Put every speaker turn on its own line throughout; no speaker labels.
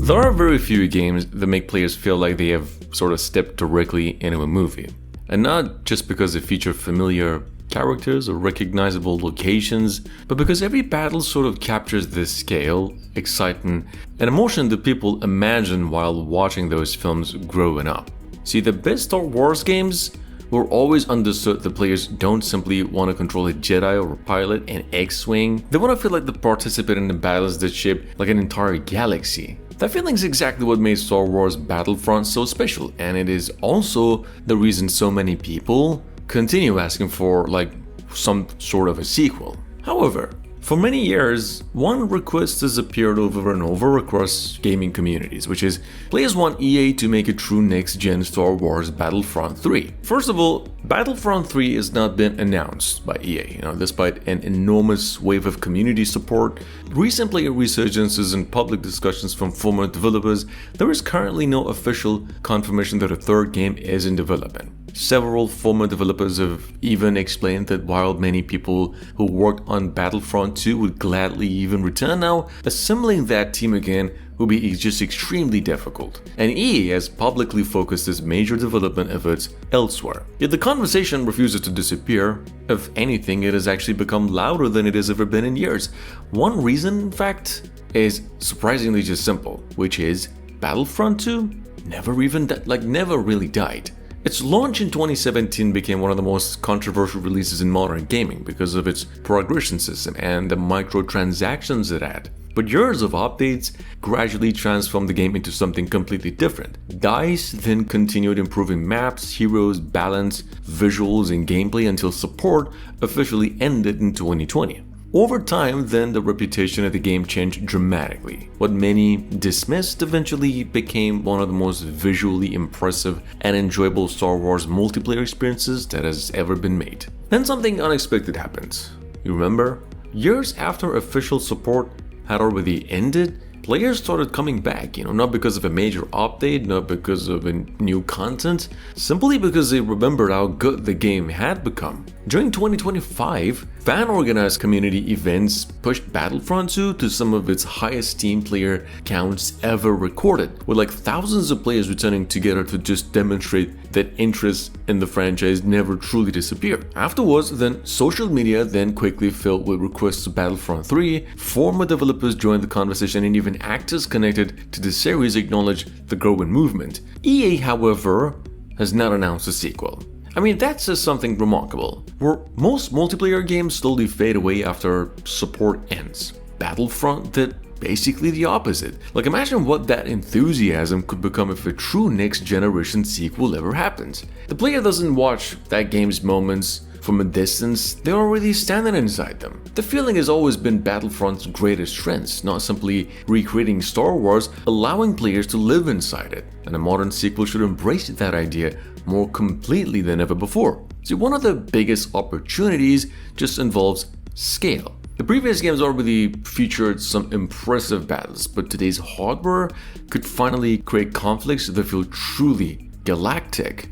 There are very few games that make players feel like they have sort of stepped directly into a movie. And not just because they feature familiar characters or recognizable locations, but because every battle sort of captures the scale, excitement, and emotion that people imagine while watching those films growing up. See, the best Star Wars games were always understood that players don't simply want to control a Jedi or a pilot an X-Wing. They want to feel like they participate in the battles that shape like an entire galaxy. That feeling is exactly what made Star Wars Battlefront so special, and it is also the reason so many people continue asking for like some sort of a sequel. However, for many years, one request has appeared over and over across gaming communities, which is players want EA to make a true next-gen Star Wars Battlefront 3. First of all, Battlefront 3 has not been announced by EA, despite an enormous wave of community support, recent player resurgences and public discussions from former developers. There is currently no official confirmation that a third game is in development. Several former developers have even explained that while many people who worked on Battlefront 2 would gladly even return now, assembling that team again will be just extremely difficult. And EA has publicly focused its major development efforts elsewhere. Yet the conversation refuses to disappear. If anything, it has actually become louder than it has ever been in years. One reason, in fact, is surprisingly just simple, which is Battlefront 2 never really died. Its launch in 2017 became one of the most controversial releases in modern gaming because of its progression system and the microtransactions it had. But years of updates gradually transformed the game into something completely different. DICE then continued improving maps, heroes, balance, visuals, and gameplay until support officially ended in 2020. Over time, then, the reputation of the game changed dramatically. What many dismissed eventually became one of the most visually impressive and enjoyable Star Wars multiplayer experiences that has ever been made. Then something unexpected happened. You remember? Years after official support had already ended, players started coming back, not because of a major update, not because of a new content, simply because they remembered how good the game had become. During 2025, fan-organized community events pushed Battlefront 2 to some of its highest team player counts ever recorded, with like thousands of players returning together to just demonstrate that interest in the franchise never truly disappeared. Afterwards, then social media then quickly filled with requests to Battlefront 3, former developers joined the conversation, and even actors connected to the series acknowledged the growing movement. EA, however, has not announced a sequel. That says something remarkable. Where most multiplayer games slowly fade away after support ends, Battlefront did basically the opposite. Imagine what that enthusiasm could become if a true next-generation sequel ever happens. The player doesn't watch that game's moments from a distance, they're already standing inside them. The feeling has always been Battlefront's greatest strength, not simply recreating Star Wars, allowing players to live inside it. And a modern sequel should embrace that idea more completely than ever before. See, one of the biggest opportunities just involves scale. The previous games already featured some impressive battles, but today's hardware could finally create conflicts that feel truly galactic.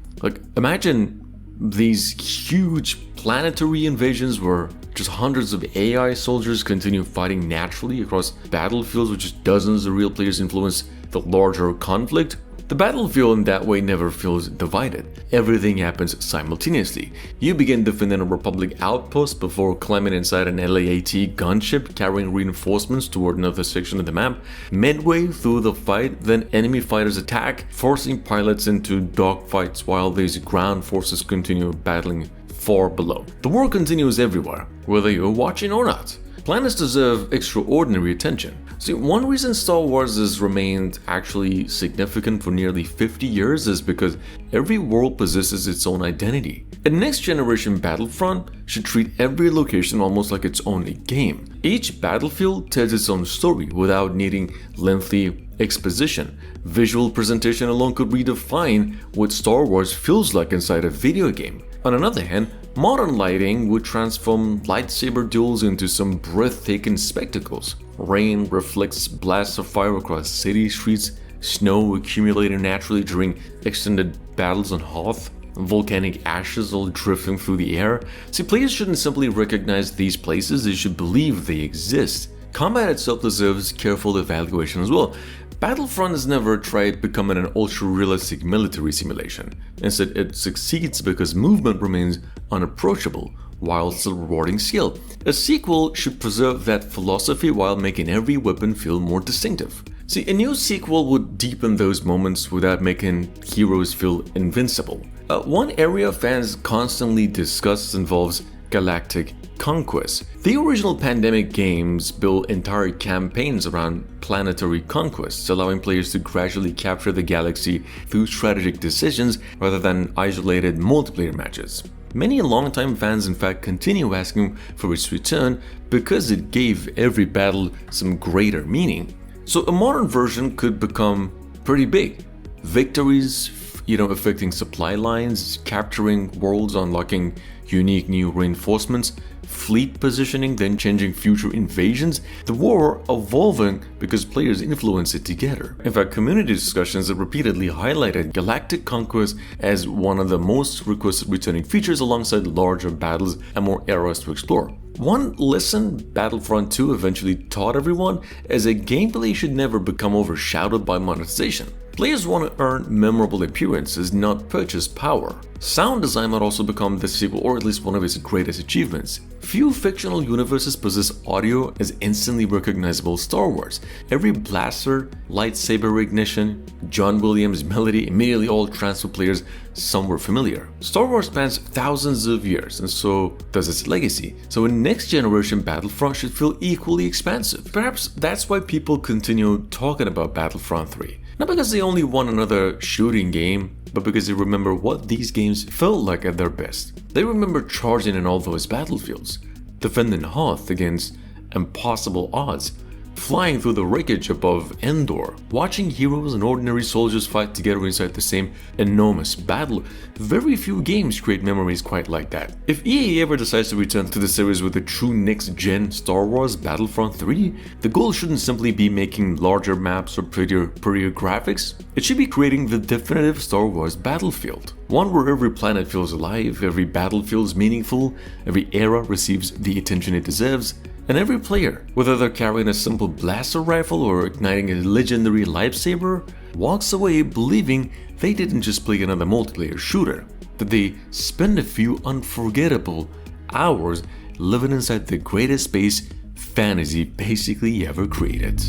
Imagine these huge planetary invasions where just hundreds of AI soldiers continue fighting naturally across battlefields with just dozens of real players influence the larger conflict. The battlefield in that way never feels divided. Everything happens simultaneously. You begin defending a Republic outpost before climbing inside an LAAT gunship carrying reinforcements toward another section of the map. Midway through the fight, then enemy fighters attack, forcing pilots into dogfights while these ground forces continue battling far below. The war continues everywhere, whether you're watching or not. Planets deserve extraordinary attention. See, one reason Star Wars has remained actually significant for nearly 50 years is because every world possesses its own identity. A next-generation Battlefront should treat every location almost like its own game. Each battlefield tells its own story without needing lengthy exposition. Visual presentation alone could redefine what Star Wars feels like inside a video game. On another hand, modern lighting would transform lightsaber duels into some breathtaking spectacles. Rain reflects blasts of fire across city streets, snow accumulating naturally during extended battles on Hoth, volcanic ashes all drifting through the air. See, players shouldn't simply recognize these places, they should believe they exist. Combat itself deserves careful evaluation as well. Battlefront has never tried becoming an ultra-realistic military simulation. Instead, it succeeds because movement remains unapproachable while still rewarding skill. A sequel should preserve that philosophy while making every weapon feel more distinctive. See, a new sequel would deepen those moments without making heroes feel invincible. One area fans constantly discuss involves galactic conquest. The original Pandemic games built entire campaigns around planetary conquests, allowing players to gradually capture the galaxy through strategic decisions rather than isolated multiplayer matches. Many longtime fans in fact continue asking for its return because it gave every battle some greater meaning. So a modern version could become pretty big. Victories, affecting supply lines, capturing worlds, unlocking unique new reinforcements, fleet positioning, then changing future invasions, the war evolving because players influence it together. In fact, community discussions have repeatedly highlighted galactic conquest as one of the most requested returning features alongside larger battles and more eras to explore. One lesson Battlefront 2 eventually taught everyone is that gameplay should never become overshadowed by monetization. Players want to earn memorable appearances, not purchase power. Sound design might also become the sequel, or at least one of its greatest achievements. Few fictional universes possess audio as instantly recognizable as Star Wars. Every blaster, lightsaber ignition, John Williams melody immediately all transfer players somewhere familiar. Star Wars spans thousands of years, and so does its legacy. So a next generation Battlefront should feel equally expansive. Perhaps that's why people continue talking about Battlefront 3. Not because they only want another shooting game, but because they remember what these games felt like at their best. They remember charging in all those battlefields, defending Hoth against impossible odds, flying through the wreckage above Endor, watching heroes and ordinary soldiers fight together inside the same enormous battle. Very few games create memories quite like that. If EA ever decides to return to the series with a true next-gen Star Wars Battlefront 3, the goal shouldn't simply be making larger maps or prettier graphics. It should be creating the definitive Star Wars battlefield. One where every planet feels alive, every battle feels meaningful, every era receives the attention it deserves, and every player, whether they're carrying a simple blaster rifle or igniting a legendary lightsaber, walks away believing they didn't just play another multiplayer shooter, that they spent a few unforgettable hours living inside the greatest space fantasy basically ever created.